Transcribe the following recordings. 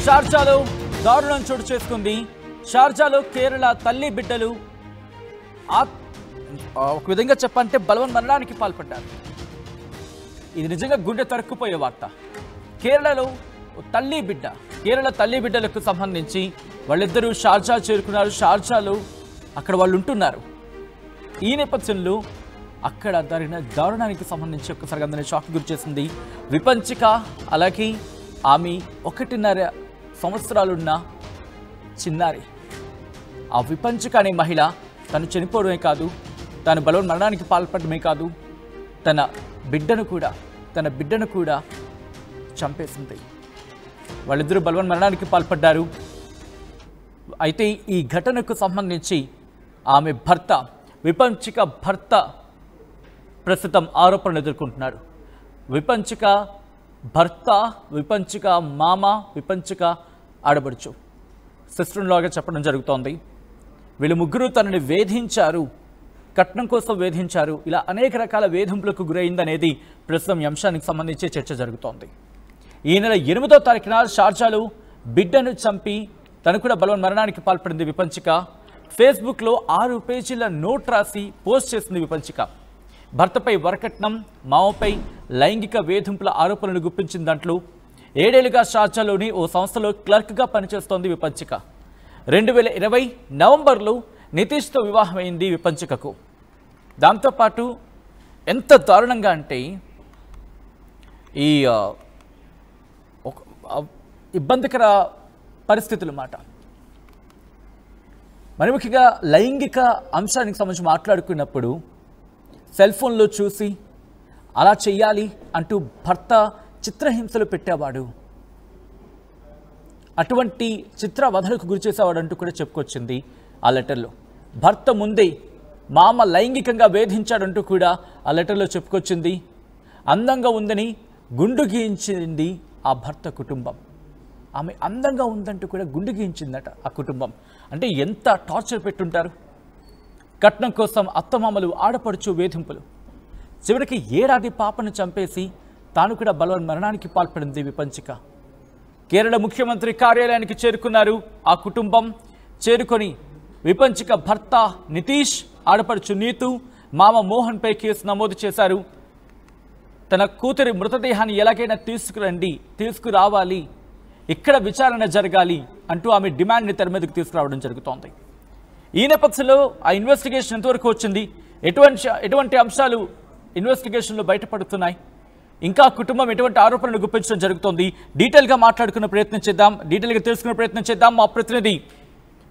షార్జాలో దారుణం చోటు చేసుకుంది. షార్జాలో కేరళ తల్లి బిడ్డలు ఒక విధంగా చెప్పాలంటే బలవన్ మరణానికి పాల్పడ్డారు. ఇది నిజంగా గుండె తరుక్కుపోయే వార్త. కేరళలో కేరళ తల్లి బిడ్డలకు సంబంధించి వాళ్ళిద్దరూ షార్జా చేరుకున్నారు. షార్జాలో అక్కడ వాళ్ళు ఉంటున్నారు. ఈ నేపథ్యంలో అక్కడ జరిగిన దారుణానికి సంబంధించి ఒక్కసారిగా అందరినీ షాక్ గురి చేసింది. విపంచిక, అలాగే ఆమె 1.5 సంవత్సరాలున్న చిన్నారి. ఆ విపంచిక అనే మహిళ తను చనిపోవడమే కాదు, తను బలవన్ మరణానికి పాల్పడమే కాదు, తన బిడ్డను కూడా చంపేసింది. వాళ్ళిద్దరూ బలవన్ మరణానికి పాల్పడ్డారు. అయితే ఈ ఘటనకు సంబంధించి ఆమె విపంచిక భర్త ప్రస్తుతం ఆరోపణలు ఎదుర్కొంటున్నాడు. విపంచిక భర్త, విపంచిక మామ, విపంచిక ఆడబడుచు, సిస్టర్ లాగా చెప్పడం జరుగుతోంది. వీళ్ళు ముగ్గురు తనని వేధించారు, కట్నం కోసం వేధించారు, ఇలా అనేక రకాల వేధింపులకు గురైందనేది ప్రస్తుతం ఈ అంశానికి సంబంధించి చర్చ జరుగుతోంది. ఈ నెల 8వ తారీఖున షార్జాలో బిడ్డను చంపి తను కూడా బలవన్ మరణానికి పాల్పడింది విపంచిక. ఫేస్బుక్లో 6 పేజీల నోట్ రాసి పోస్ట్ చేసింది విపంచిక. భర్తపై వరకట్నం, మామపై లైంగిక వేధింపుల ఆరోపణలు గుప్పించిన దాంట్లో 7 ఏళ్లుగా షార్జాలోని ఓ సంస్థలో క్లర్క్గా పనిచేస్తోంది విపంచిక. 2020 నవంబర్లో నితీష్తో వివాహమైంది విపంచికకు. దాంతోపాటు ఎంత దారుణంగా అంటే ఈ ఇబ్బందికర పరిస్థితులు మాట. మరి ముఖ్యంగా లైంగిక అంశానికి సంబంధించి మాట్లాడుకున్నప్పుడు సెల్ ఫోన్లో చూసి అలా చెయ్యాలి అంటూ భర్త చిత్రహింసలు పెట్టేవాడు, అటువంటి చిత్రవధలకు గురి చేసేవాడు అంటూ కూడా చెప్పుకొచ్చింది ఆ లెటర్లో. భర్త ముందే మామ లైంగికంగా వేధించాడంటూ కూడా ఆ లెటర్లో చెప్పుకొచ్చింది. అందంగా ఉందని గుండు గీయించింది ఆ భర్త కుటుంబం. ఆమె అందంగా ఉందంటూ కూడా గుండు గీయించిందట ఆ కుటుంబం. అంటే ఎంత టార్చర్ పెట్టుంటారు. కట్నం కోసం అత్తమామలు, ఆడపడుచు వేధింపులు. చివరికి ఏడాది పాపను చంపేసి తాను కూడా బలవన్ మరణానికి పాల్పడింది విపంచిక. కేరళ ముఖ్యమంత్రి కార్యాలయానికి చేరుకున్నారు ఆ కుటుంబం. చేరుకొని విపంచిక భర్త నితీష్, ఆడపడుచు నీతు, మామ మోహన్పై కేసు నమోదు చేశారు. తన కూతురి మృతదేహాన్ని ఎలాగైనా తీసుకురావాలి, ఇక్కడ విచారణ జరగాలి అంటూ ఆమె డిమాండ్ని తెర మీదకు తీసుకురావడం జరుగుతోంది. ఈ నేపథ్యంలో ఆ ఇన్వెస్టిగేషన్ ఎంతవరకు వచ్చింది, ఎటువంటి అంశాలు ఇన్వెస్టిగేషన్లో బయటపడుతున్నాయి, ఇంకా కుటుంబం ఎటువంటి ఆరోపణలు గుప్పించడం జరుగుతోంది, డీటెయిల్గా మాట్లాడుకునే ప్రయత్నం చేద్దాం, డీటెయిల్గా తెలుసుకునే ప్రయత్నం చేద్దాం. మా ప్రతినిధి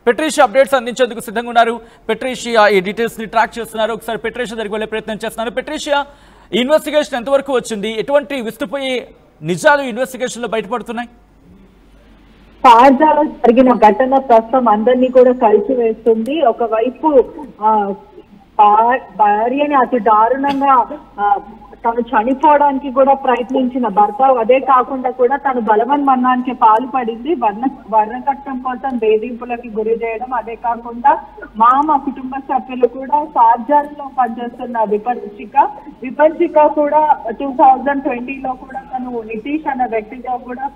పెట్రీషియా అప్డేట్స్ అందించేందుకు సిద్ధంగా ఉన్నారు. పెట్రీషియా ఈ డీటెయిల్స్ని ట్రాక్ చేస్తున్నారు. ఒకసారి పెట్రీషియా దగ్గరికి వెళ్ళే ప్రయత్నం చేస్తున్నారు. పెట్రీషియా, ఈ ఇన్వెస్టిగేషన్ ఎంతవరకు వచ్చింది, ఎటువంటి విస్తుపోయే నిజాలు ఇన్వెస్టిగేషన్లో బయటపడుతున్నాయి? షార్జాలో జరిగిన ఘటన ప్రస్తుతం అందరినీ కూడా కలిసి వేస్తుంది. ఒకవైపు భార్యని అతి దారుణంగా తను చనిపోవడానికి కూడా ప్రయత్నించిన భర్త, అదే కాకుండా కూడా తను బలవన్ మరణానికి పాల్పడింది. వర్ణకట్నం కోసం వేధింపులకి గురి చేయడం, అదే కాకుండా మామ కుటుంబ సభ్యులు కూడా షార్జాలో పనిచేస్తున్న విపంచిక కూడా 2020లో కూడా తను నితీష్ అన్న వ్యక్తితో కూడా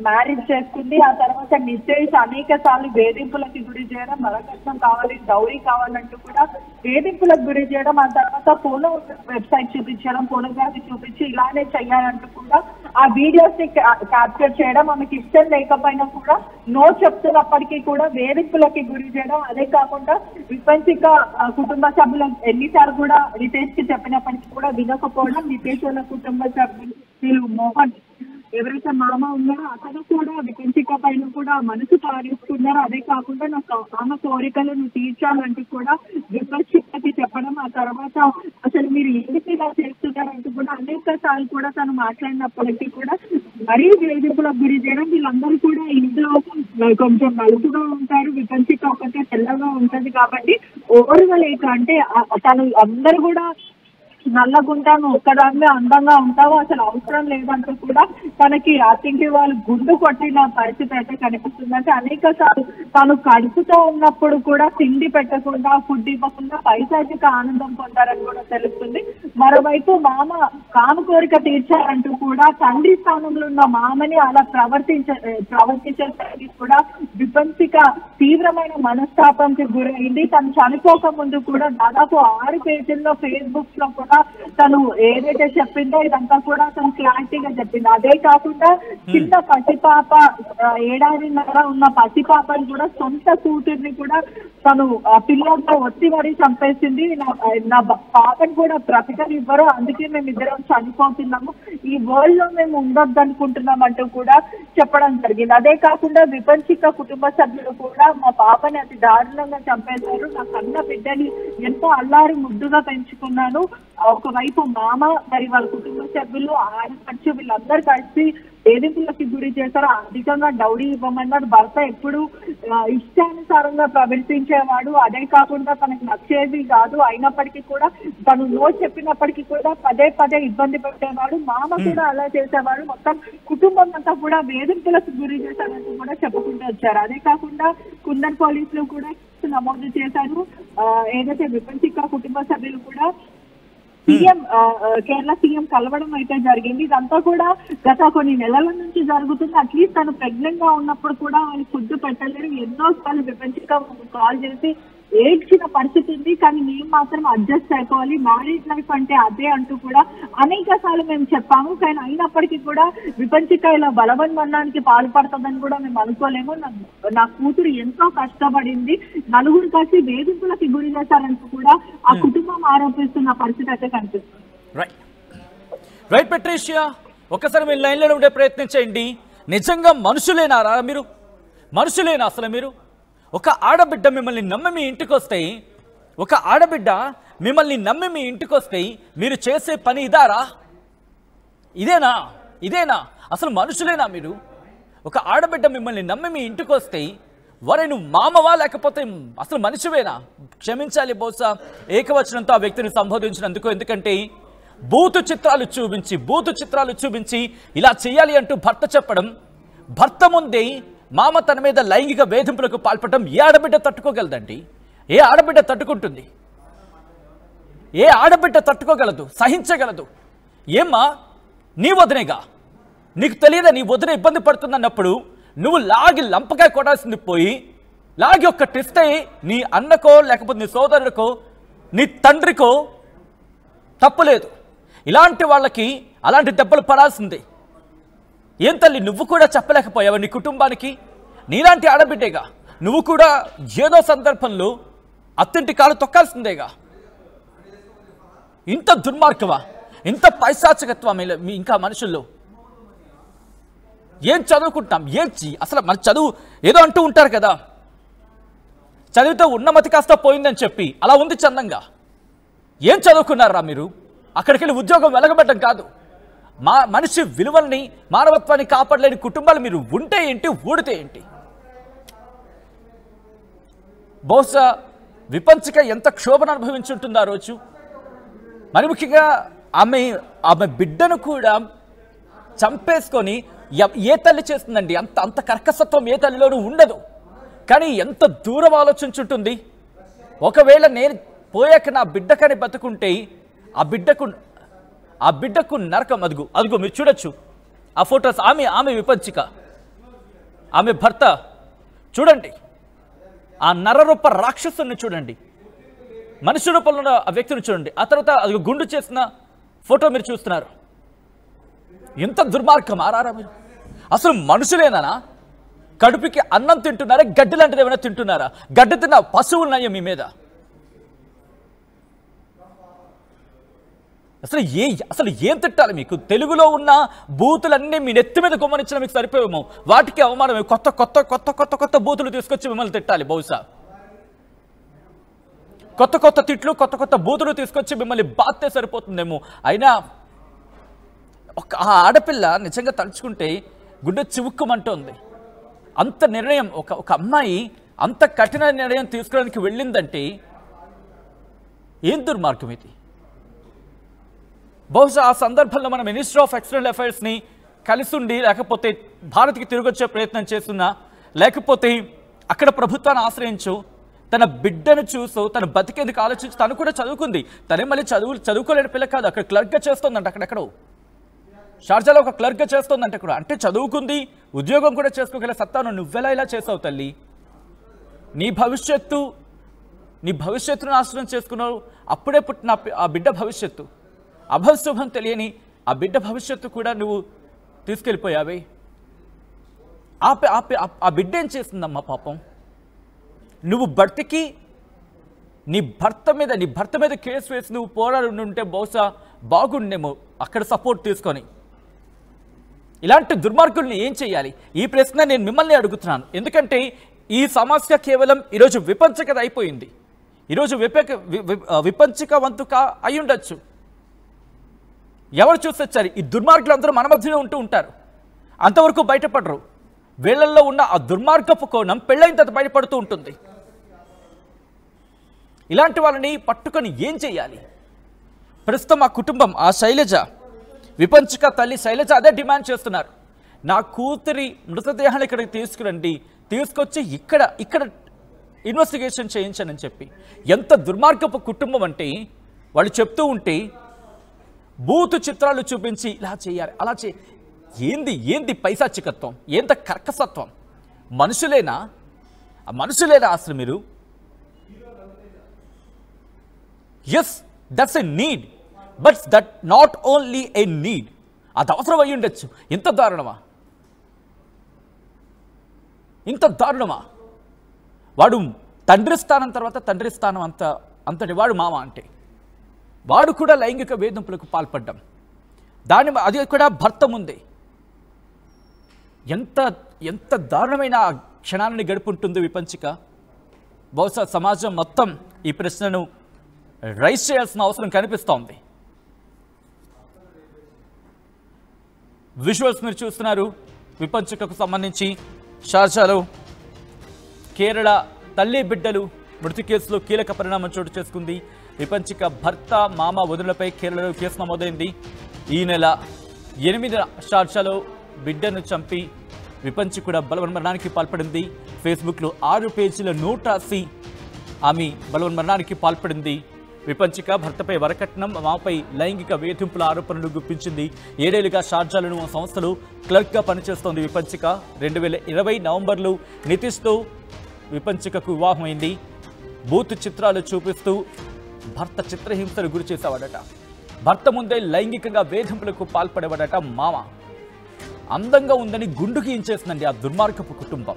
మ్యారేజ్ చేసుకుంది. ఆ తర్వాత నితీష్ అనేక సార్లు వేధింపులకి గురి చేయడం, వరకట్నం కావాలి, డౌరీ కావాలంటూ కూడా వేధింపులకు గురి చేయడం, ఆ తర్వాత పోనో వెబ్సైట్ చూపించడం, పోనోగ్రఫీ చూపించి ఇలానే చెయ్యాలంటూ కూడా ఆ వీడియోస్ ని క్యాప్చర్ చేయడం, ఆమెకి ఇష్టం లేకపోయినా కూడా నో చెప్తున్నప్పటికీ కూడా వేధింపులకి గురి చేయడం, అదే కాకుండా విపంచిక కుటుంబ సభ్యులు ఎన్నిసార్లు కూడా నితీష్ కి చెప్పినప్పటికీ కూడా వినకపోవడం, నితీష్ వాళ్ళ కుటుంబ సభ్యులు మోహన్ ఎవరైతే మామ ఉన్నారో అతను కూడా విపంచిక పైన కూడా మనసు పారేస్తున్నారు. అదే కాకుండా నాకు ఆమె కోరికలను తీర్చాలంటూ కూడా విపంచికకి చెప్పడం, ఆ తర్వాత అసలు మీరు ఎందుకు ఇలా చేస్తున్నారంటూ కూడా అనేక సార్లు కూడా తను మాట్లాడినప్పటికీ కూడా మరీ వేధింపులకు గురి చేయడం. వీళ్ళందరూ కూడా ఇంట్లో కొంచెం నలుపుగా ఉంటారు, విపంచిక ఒకటే తెల్లగా ఉంటది కాబట్టి ఓర్వలేక, అంటే తను అందరూ కూడా నల్లగుంటాను ఒక్కదాన్ని అందంగా ఉంటావు అసలు అవసరం లేదంటూ కూడా తనకి అతింటి వాళ్ళు గుండు కొట్టిన పరిస్థితి అయితే కనిపిస్తుంది. అంటే అనేక సార్లు తను కడుపుతో ఉన్నప్పుడు కూడా తిండి పెట్టకుండా ఫుడ్ ఇవ్వకుండా పైశాచిక ఆనందం పొందారని కూడా తెలుస్తుంది. మరోవైపు మామ కాను కోరిక తీర్చారంటూ కూడా తండ్రి స్థానంలో ఉన్న మామని అలా ప్రవర్తించడానికి కూడా విపంచిక తీవ్రమైన మనస్తాపానికి గురైంది. తను చనిపోక ముందు కూడా దాదాపు 6 పేజీల్లో ఫేస్బుక్ లో కూడా తను ఏదైతే చెప్పిందో ఇదంతా కూడా తను క్లారిటీగా చెప్పింది. అదే కాకుండా చిన్న పసిపాప 7 ఏడాదిన్నర ఉన్న పసిపాపని కూడా సొంత కూతుర్ని కూడా తను పిల్లలతో వచ్చి మరీ చంపేసింది. నా పాపని కూడా బ్రతకనివ్వరు, అందుకే మేము ఇద్దరం చనిపోతున్నాము, ఈ వరల్డ్ లో మేము ఉండొద్దు అనుకుంటున్నాం అంటూ కూడా చెప్పడం జరిగింది. అదే కాకుండా విపంచిక కుటుంబ సభ్యులు కూడా మా పాపని అతి దారుణంగా చంపేశారు, నా కన్న బిడ్డని ఎంతో అల్లారి ముద్దుగా పెంచుకున్నాను. ఒకవైపు మామ మరి వాళ్ళ కుటుంబ సభ్యులు ఆడపడుచు వీళ్ళందరూ కలిసి వేధింపులకి గురి చేశారు. అధికంగా డౌరీ ఇవ్వమన్నారు. భర్త ఎప్పుడు ఇష్టానుసారంగా ప్రవర్తించేవాడు, అదే కాకుండా తనకు నచ్చేది కాదు, అయినప్పటికీ కూడా తను నో చెప్పినప్పటికీ కూడా పదే పదే ఇబ్బంది పెట్టేవాడు. మామ కూడా అలా చేసేవాడు. మొత్తం కుటుంబం అంతా కూడా వేధింపులకు గురి చేశారంటూ కూడా చెప్పుకుంటూ వచ్చారు. అదే కాకుండా కుందన్ పోలీసులు కూడా నమోదు చేశారు. ఏదైతే విపంచిక కుటుంబ సభ్యులు కూడా కేరళ సీఎం కలవడం అయితే జరిగింది. ఇదంతా కూడా గత కొన్ని నెలల నుంచి జరుగుతుంది. అట్లీస్ట్ తను ప్రెగ్నెంట్ గా ఉన్నప్పుడు కూడా వాళ్ళు ఫుడ్ పెట్టలేరు. ఎన్నో సార్లు విపంచిక కాల్ చేసి ఏడ్చిన పరిస్థితి ఉంది. కానీ మేము మాత్రం అడ్జస్ట్ అయిపోవాలి, మ్యారేజ్ లైఫ్ అంటే అదే అంటూ కూడా అనేక సార్లు మేము చెప్పాము. కానీ అయినప్పటికీ కూడా విపంచిక ఇలా బలవన్మరణానికి పాల్పడుతుందని కూడా మేము అనుకోలేము. నా కూతురు ఎంతో కష్టపడింది, నలుగురు కలిసి వేధింపులకి గురి చేశారంటూ కూడా ఆ కుటుంబం ఆరోపిస్తున్న పరిస్థితి అయితే కనిపిస్తుంది. రైట్ పెట్రీషియా, ఒక్కసారి మీరు లైన్లో ఉండే ప్రయత్నం చేయండి. నిజంగా మనుషులేనారా మీరు? మనుషులేనా అసలు మీరు? ఒక ఆడబిడ్డ మిమ్మల్ని నమ్మి మీ ఇంటికి వస్తే, ఒక ఆడబిడ్డ మిమ్మల్ని నమ్మి మీ ఇంటికి వస్తే మీరు చేసే పని ఇదారా? ఇదేనా అసలు మనుషులేనా మీరు? ఒక ఆడబిడ్డ మిమ్మల్ని నమ్మి మీ ఇంటికి వస్తే వరే నువ్వు మామవా లేకపోతే అసలు మనిషివేనా? క్షమించాలి బహుశా ఏకవచనంతో ఆ వ్యక్తిని సంబోధించినందుకు. ఎందుకంటే బూతు చిత్రాలు చూపించి ఇలా చేయాలి అంటూ భర్త చెప్పడం, భర్త ముందే మామ తన మీద లైంగిక వేధింపులకు పాల్పడటం ఏ ఆడబిడ్డ తట్టుకోగలదండి? ఏ ఆడబిడ్డ తట్టుకుంటుంది? ఏ ఆడబిడ్డ తట్టుకోగలదు, సహించగలదు? ఏమ్మా నీ వదినేగా, నీకు తెలియదా నీ వదిన ఇబ్బంది పడుతుందన్నప్పుడు నువ్వు లాగి లంపకాయ కొడాల్సింది పోయి లాగి ఒక్క టెస్ట్ అయ్యి నీ అన్నకో లేకపోతే నీ సోదరుడికో నీ తండ్రికో తప్పులేదు. ఇలాంటి వాళ్ళకి అలాంటి దెబ్బలు పడాల్సిందే. ఏం తల్లి నువ్వు కూడా చెప్పలేకపోయావు నీ కుటుంబానికి? నీలాంటి ఆడబిడ్డేగా నువ్వు కూడా ఏదో సందర్భంలో అత్తింటి కాలు తొక్కాల్సిందేగా. ఇంత దుర్మార్గమా, ఇంత పైశాచికత్వం ఇంకా మనుషుల్లో? ఏం చదువుకుంటాం? అసలు మన చదువు ఏదో అంటూ ఉంటారు కదా, చదివితే ఉన్నమతి కాస్త పోయిందని చెప్పి అలా ఉంది చందంగా. ఏం చదువుకున్నారా మీరు? అక్కడికి వెళ్ళి ఉద్యోగం వెలగబెట్టడం కాదు, మనిషి విలువల్ని మానవత్వాన్ని కాపాడలేని కుటుంబాలు మీరు ఉంటే ఏంటి, ఊడితే ఏంటి? బహుశా విపంచిక ఎంత క్షోభను అనుభవించి ఉంటుంది ఆ రోజు. మరి ముఖ్యంగా ఆమె బిడ్డను కూడా చంపేసుకొని ఏ తల్లి చేస్తుందండి? అంత కర్కసత్వం ఏ తల్లిలోనూ ఉండదు. కానీ ఎంత దూరం ఆలోచించుంటుంది. ఒకవేళ నేను పోయాక నా బిడ్డకని బతుకుంటే ఆ బిడ్డకు నరకం. అదుగు మీరు చూడొచ్చు ఆ ఫొటోస్. ఆమె విపంచిక, ఆమె భర్త చూడండి, ఆ నరరూప రాక్షసుని చూడండి, మనిషి రూపంలో ఉన్న ఆ వ్యక్తిని చూడండి. ఆ తర్వాత అది గుండు చేసిన ఫోటో మీరు చూస్తున్నారు. ఎంత దుర్మార్గం ఆరారా మీరు? అసలు మనుషులేనా? కడుపుకి అన్నం తింటున్నారా? గడ్డి లాంటిది ఏమైనా తింటున్నారా? గడ్డి తిన్న పశువులున్నాయో మీ మీద? అసలు ఏం తిట్టాలి మీకు? తెలుగులో ఉన్న బూతులన్నీ మీ నెత్తి మీద కొమ్మనిచ్చిన మీకు సరిపోయేమో. వాటికి అవమానమే కొత్త కొత్త కొత్త కొత్త కొత్త బూతులు తీసుకొచ్చి మిమ్మల్ని తిట్టాలి. బహుశా కొత్త కొత్త తిట్లు, కొత్త కొత్త బూతులు తీసుకొచ్చి మిమ్మల్ని బాత్తే సరిపోతుందేమో. అయినా ఆ ఆడపిల్ల నిజంగా తలుచుకుంటే గుండె చివుక్కుమంటోంది. అంత నిర్ణయం, ఒక అమ్మాయి అంత కఠిన నిర్ణయం తీసుకోవడానికి వెళ్ళిందంటే ఏం దుర్మార్గం ఇది? బహుశా ఆ సందర్భంలో మన మినిస్టర్ ఆఫ్ ఎక్స్టర్నల్ అఫైర్స్ని కలిసి ఉండి, లేకపోతే భారత్కి తిరిగొచ్చే ప్రయత్నం చేస్తున్నా, లేకపోతే అక్కడ ప్రభుత్వాన్ని ఆశ్రయించు, తన బిడ్డను చూసు, తన బతికేందుకు ఆలోచించి, తను కూడా చదువుకుంది, తనే మళ్ళీ చదువుకోలేని పిల్ల కాదు, అక్కడ క్లర్క్గా చేస్తుందంట, అక్కడెక్కడో షార్జాలో ఒక క్లర్క్గా చేస్తుందంట కూడా. అంటే చదువుకుంది, ఉద్యోగం కూడా చేసుకోగల సత్తాను నువ్వెలా ఇలా చేసావు తల్లి? నీ భవిష్యత్తును నాశనం చేసుకున్నావు. అప్పుడే పుట్టిన ఆ బిడ్డ భవిష్యత్తు, అభశుభం తెలియని ఆ బిడ్డ భవిష్యత్తు కూడా నువ్వు తీసుకెళ్ళిపోయావే. ఆ బిడ్డ ఏం చేస్తుందమ్మా పాపం? నువ్వు బతికి నీ భర్త మీద కేసు వేసి నువ్వు పోరాడి ఉంటే బహుశా బాగుండేమో అక్కడ సపోర్ట్ తీసుకొని. ఇలాంటి దుర్మార్గుల్ని ఏం చేయాలి? ఈ ప్రశ్న నేను మిమ్మల్ని అడుగుతున్నాను. ఎందుకంటే ఈ సమస్య కేవలం ఈరోజు విపంచకత అయిపోయింది. ఈరోజు విపంచకవంతుక అయి ఉండొచ్చు. ఎవరు చూసొచ్చారు? ఈ దుర్మార్గులందరూ మన మధ్యలో ఉంటారు, అంతవరకు బయటపడరు. వీళ్ళల్లో ఉన్న ఆ దుర్మార్గపు కోణం పెళ్ళైన తర్వాత బయటపడుతూ ఉంటుంది. ఇలాంటి వాళ్ళని పట్టుకొని ఏం చేయాలి? ప్రస్తుతం ఆ కుటుంబం, ఆ శైలజ, విపంచిక తల్లి శైలజ అదే డిమాండ్ చేస్తున్నారు. నా కూతురి మృతదేహాన్ని ఇక్కడికి తీసుకురండి, తీసుకొచ్చి ఇక్కడ ఇన్వెస్టిగేషన్ చేయించానని చెప్పి. ఎంత దుర్మార్గపు కుటుంబం అంటే వాళ్ళు చెప్తూ ఉంటే బూతు చిత్రాలు చూపించి ఇలా చేయాలి, అలా ఏంది పైశాచికత్వం, ఎంత కర్కసత్వం? మనుషులేనా అసలు మీరు? Yes, that's a need, but that not only a need. అది అవసరం అయ్యి ఉండొచ్చు. ఇంత దారుణమా? వాడు తండ్రి స్థానం తర్వాత తండ్రి స్థానం అంతటి వాడు మామ అంటే. వాడు కూడా లైంగిక వేధింపులకు పాల్పడ్డం, అది కూడా భర్త ముందే. ఎంత దారుణమైన క్షణాలని గడుపుంటుంది విపంచిక. బహుశా సమాజం మొత్తం ఈ ప్రశ్నను రైజ్ చేయాల్సిన అవసరం కనిపిస్తోంది. విజువల్స్ మీరు చూస్తున్నారు. విపంచికకు సంబంధించి షార్జాలో కేరళ తల్లి బిడ్డలు మృతి కేసులో కీలక పరిణామం చోటు చేసుకుంది. విపంచిక భర్త, మామ, వదినలపై కేరళలో కేసు నమోదైంది. ఈ నెల 8న షార్జాలో బిడ్డను చంపి విపంచికుడ బలవన్మరణానికి పాల్పడింది. ఫేస్బుక్లో 6 పేజీల నోట్ రాసి ఆమె బలవన్మరణానికి పాల్పడింది. విపంచిక భర్తపై వరకట్నం, మాపై లైంగిక వేధింపుల ఆరోపణలు గుప్పించింది. 7 ఏళ్లుగా షార్జాలోని ఓ సంస్థలో క్లర్క్గా పనిచేస్తోంది విపంచిక. 2020 నవంబర్లో నితీష్తో విపంచికకు వివాహమైంది. బూత్ చిత్రాలు చూపిస్తూ భర్త చిత్రహింసలు గురి చేసేవాడట. భర్త ముందే లైంగికంగా వేధింపులకు పాల్పడేవాడట మామ. అందంగా ఉందని గుండు గీయించేసిందండి ఆ దుర్మార్గపు కుటుంబం.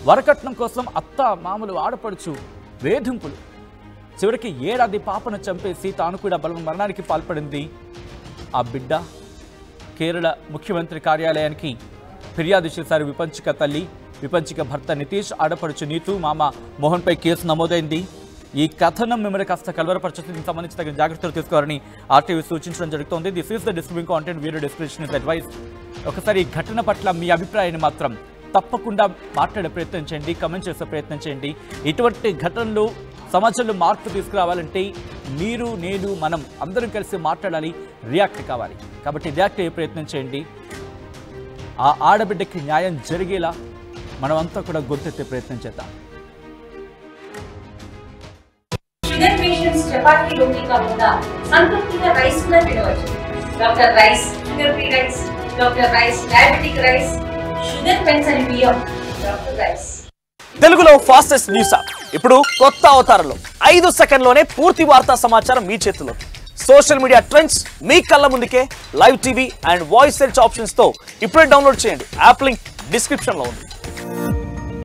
వరకట్నం కోసం అత్త, మామలు, ఆడపడుచు వేధింపులు. చివరికి ఏడాది పాపను చంపేసి తాను కూడా బలవన్మరణానికి పాల్పడింది. ఆ బిడ్డ కేరళ ముఖ్యమంత్రి కార్యాలయానికి ఫిర్యాదు చేశారు విపంచిక తల్లి. విపంచిక భర్త నితీష్, ఆడపడుచు నీతు, మామ మోహన్పై కేసు నమోదైంది. ఈ కథనం మిమ్మల్ని కాస్త కలవరపరచుతుంది. దీనికి సంబంధించి తగిన జాగ్రత్తలు తీసుకోవాలని ఆర్టీవీ సూచించడం జరుగుతోంది. This is the disturbing content, video description is advice. ఒకసారి ఈ ఘటన పట్ల మీ అభిప్రాయాన్ని మాత్రం తప్పకుండా మాట్లాడే ప్రయత్నం చేయండి, కమెంట్ చేసే ప్రయత్నం చేయండి. ఇటువంటి ఘటనలు సమాజంలో మార్పు తీసుకురావాలంటే మీరు, నేను, మనం అందరం కలిసి మాట్లాడాలి, రియాక్ట్ కావాలి. కాబట్టి రియాక్ట్ అయ్యే ప్రయత్నం చేయండి. ఆ ఆడబిడ్డకి న్యాయం జరిగేలా మనమంతా కూడా గొంతెత్తే ప్రయత్నం చేద్దాం. షుగర్ పేషెంట్స్ చపాతీ రోటీ కాకుండా సంతృప్తిగా రైస్ కూడా తినవచ్చు. Doctor rice, sugar free rice, doctor rice, diabetic rice, sugar పెన్సల్ బియ్యం, డాక్టర్ రైస్. తెలుగులో ఫాస్టెస్ట్ న్యూస్ యాప్ ఇప్పుడు కొత్త అవతారంలో 5 సెకండ్లోనే పూర్తి వార్తా సమాచారం మీ చేతిలో. సోషల్ మీడియా ట్రెండ్స్ మీ కళ్ళ ముందుకే live TV and voice search options తో ఇప్పుడే డౌన్లోడ్ చేయండి. యాప్ లింక్ డిస్క్రిప్షన్ లో ఉంది.